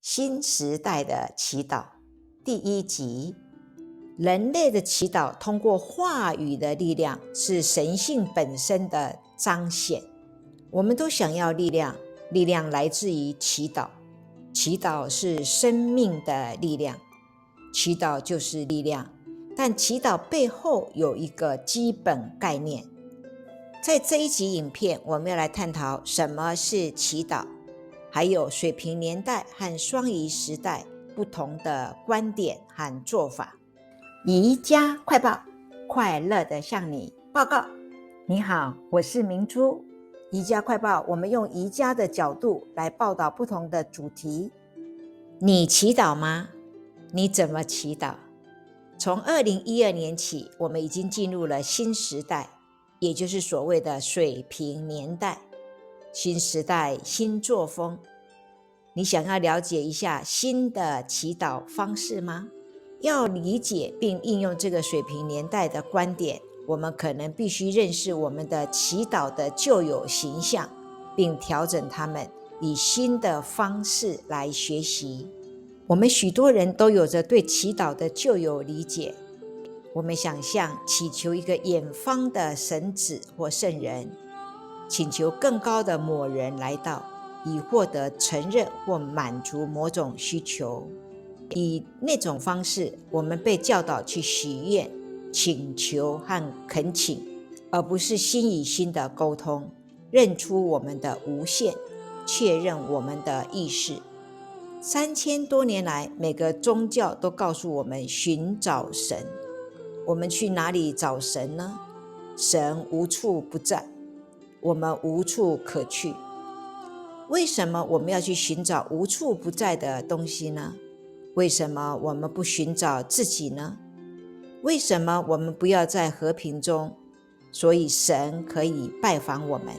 新时代的祈祷第1集。人类的祈祷通过话语的力量，是神性本身的彰显。我们都想要力量，力量来自于祈祷。祈祷是生命的力量，祈祷就是力量。但祈祷背后有一个基本概念。在这一集影片，我们要来探讨什么是祈祷，还有水瓶年代和双鱼时代不同的观点和做法。宜家快报，快乐的向你报告。你好，我是明珠。宜家快报，我们用宜家的角度来报道不同的主题。你祈祷吗？你怎么祈祷？从2012年起，我们已经进入了新时代，也就是所谓的水瓶年代。新时代，新作风。你想要了解一下新的祈祷方式吗？要理解并应用这个水瓶年代的观点，我们可能必须认识我们的祈祷的旧有形象，并调整它们，以新的方式来学习。我们许多人都有着对祈祷的旧有理解。我们想象祈求一个远方的神子或圣人，请求更高的某人来到，以获得承认或满足某种需求。以那种方式，我们被教导去许愿、请求和恳请，而不是心与心的沟通，认出我们的无限，确认我们的意识。3000多年来，每个宗教都告诉我们寻找神。我们去哪里找神呢？神无处不在，我们无处可去。为什么我们要去寻找无处不在的东西呢？为什么我们不寻找自己呢？为什么我们不要在和平中？所以神可以拜访我们。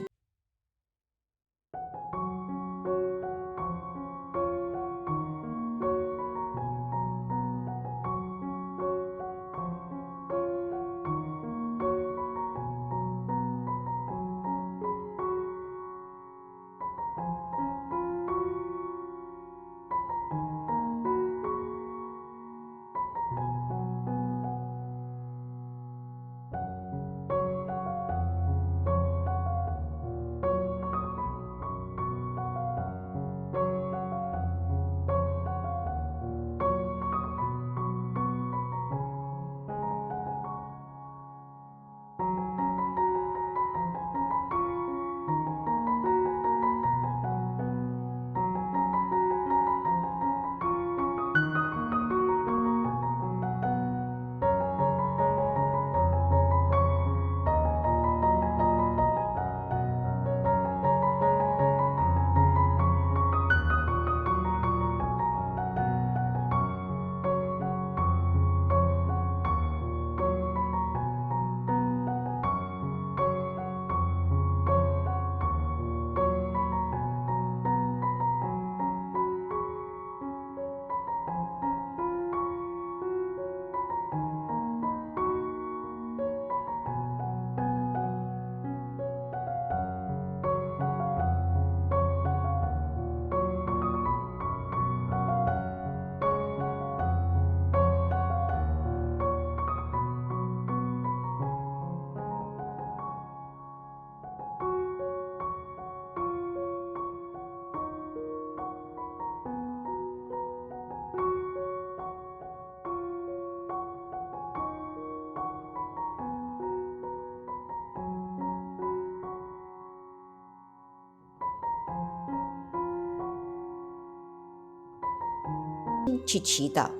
去祈祷，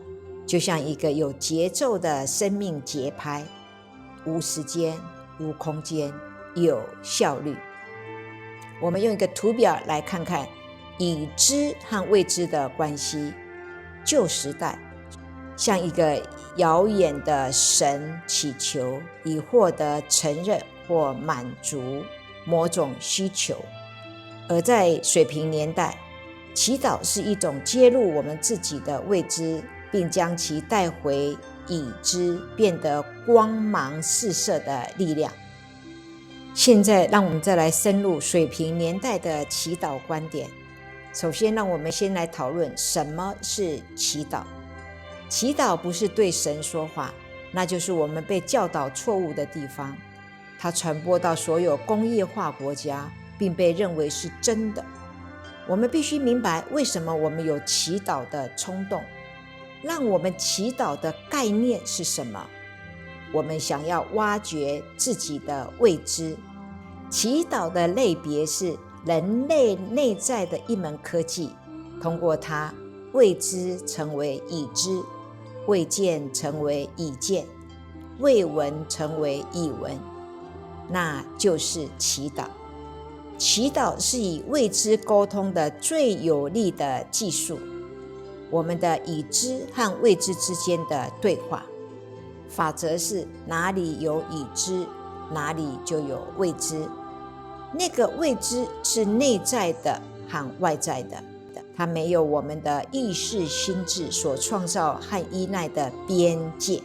就像一个有节奏的生命节拍，无时间、无空间，有效率。我们用一个图表来看看已知和未知的关系。旧时代，向一个遥远的神祈求，以获得承认或满足某种需求；而在水瓶年代，祈祷是一种揭露我们自己的未知，并将其带回已知，变得光芒四射的力量。现在让我们再来深入水瓶年代的祈祷观点。首先，让我们先来讨论什么是祈祷。祈祷不是对神说话，那就是我们被教导错误的地方。它传播到所有工业化国家，并被认为是真的。我们必须明白为什么我们有祈祷的冲动，让我们祈祷的概念是什么。我们想要挖掘自己的未知。祈祷的类别是人类内在的一门科技，通过它，未知成为已知，未见成为已见，未闻成为已闻，那就是祈祷。祈祷是以未知沟通的最有力的技术，我们的已知和未知之间的对话。法则是哪里有已知，哪里就有未知。那个未知是内在的和外在的，它没有我们的意识心智所创造和依赖的边界。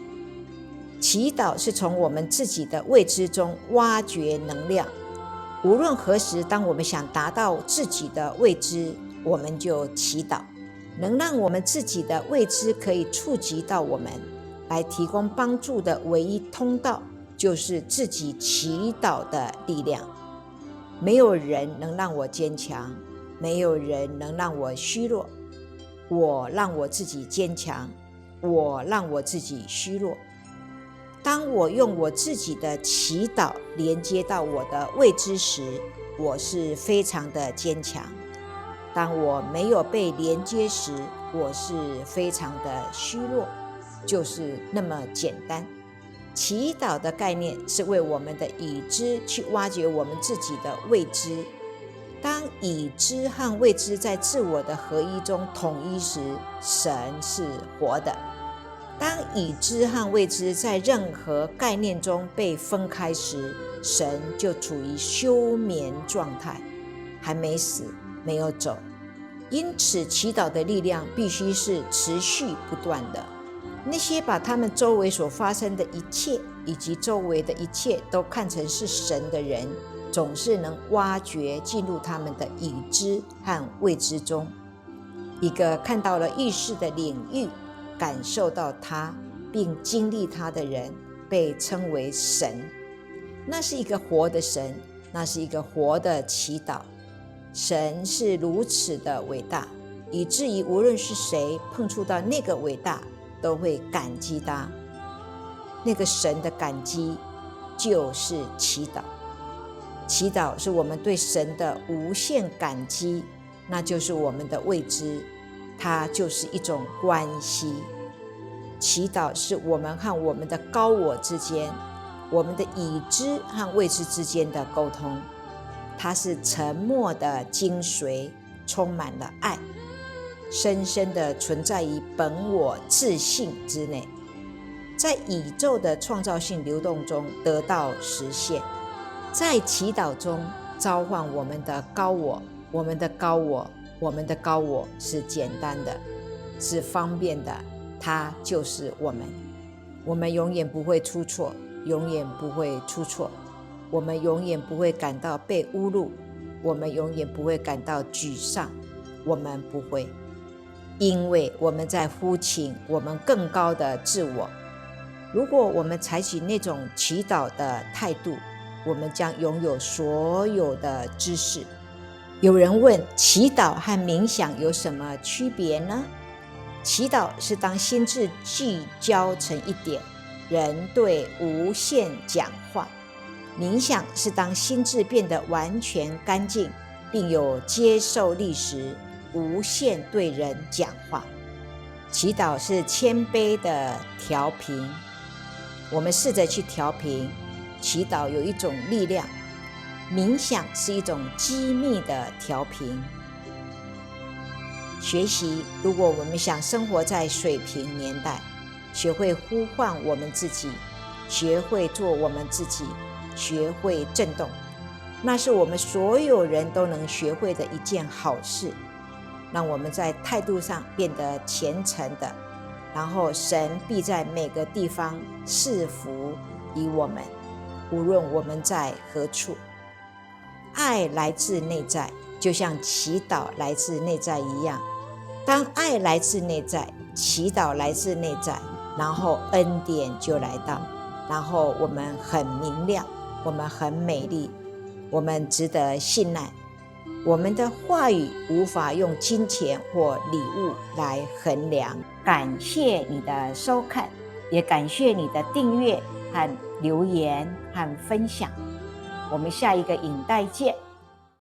祈祷是从我们自己的未知中挖掘能量。无论何时，当我们想达到自己的未知，我们就祈祷。能让我们自己的未知可以触及到我们，来提供帮助的唯一通道，就是自己祈祷的力量。没有人能让我坚强，没有人能让我虚弱。我让我自己坚强，我让我自己虚弱。当我用我自己的祈祷连接到我的未知时，我是非常的坚强。当我没有被连接时，我是非常的虚弱，就是那么简单。祈祷的概念是为我们的已知去挖掘我们自己的未知。当已知和未知在自我的合一中统一时，神是活的。当已知和未知在任何概念中被分开时，神就处于休眠状态，还没死，没有走。因此，祈祷的力量必须是持续不断的。那些把他们周围所发生的一切以及周围的一切都看成是神的人，总是能挖掘进入他们的已知和未知中。一个看到了意识的领域，感受到它并经历它的人，被称为神。那是一个活的神，那是一个活的祈祷。神是如此的伟大，以至于无论是谁碰触到那个伟大，都会感激他。那个神的感激就是祈祷。祈祷是我们对神的无限感激，那就是我们的未知，它就是一种关系。祈祷是我们和我们的高我之间，我们的已知和未知之间的沟通。它是沉默的精髓，充满了爱，深深地存在于本我自性之内，在宇宙的创造性流动中得到实现。在祈祷中召唤我们的高我，我们的高我，我们的高我是简单的，是方便的，它就是我们。我们永远不会出错，永远不会出错。我们永远不会感到被侮辱，我们永远不会感到沮丧，我们不会，因为我们在呼请我们更高的自我。如果我们采取那种祈祷的态度，我们将拥有所有的知识。有人问，祈祷和冥想有什么区别呢？祈祷是当心智聚焦成一点，人对无限讲话。冥想是当心智变得完全干净，并有接受力时，无限对人讲话。祈祷是谦卑的调频，我们试着去调频。祈祷有一种力量，冥想是一种机密的调频。学习，如果我们想生活在水平年代，学会呼唤我们自己，学会做我们自己，学会震动，那是我们所有人都能学会的一件好事。让我们在态度上变得虔诚的，然后神必在每个地方赐福于我们，无论我们在何处。爱来自内在，就像祈祷来自内在一样。当爱来自内在，祈祷来自内在，然后恩典就来到，然后我们很明亮，我们很美丽，我们值得信赖。我们的话语无法用金钱或礼物来衡量。感谢你的收看，也感谢你的订阅和留言和分享。我们下一个影带见。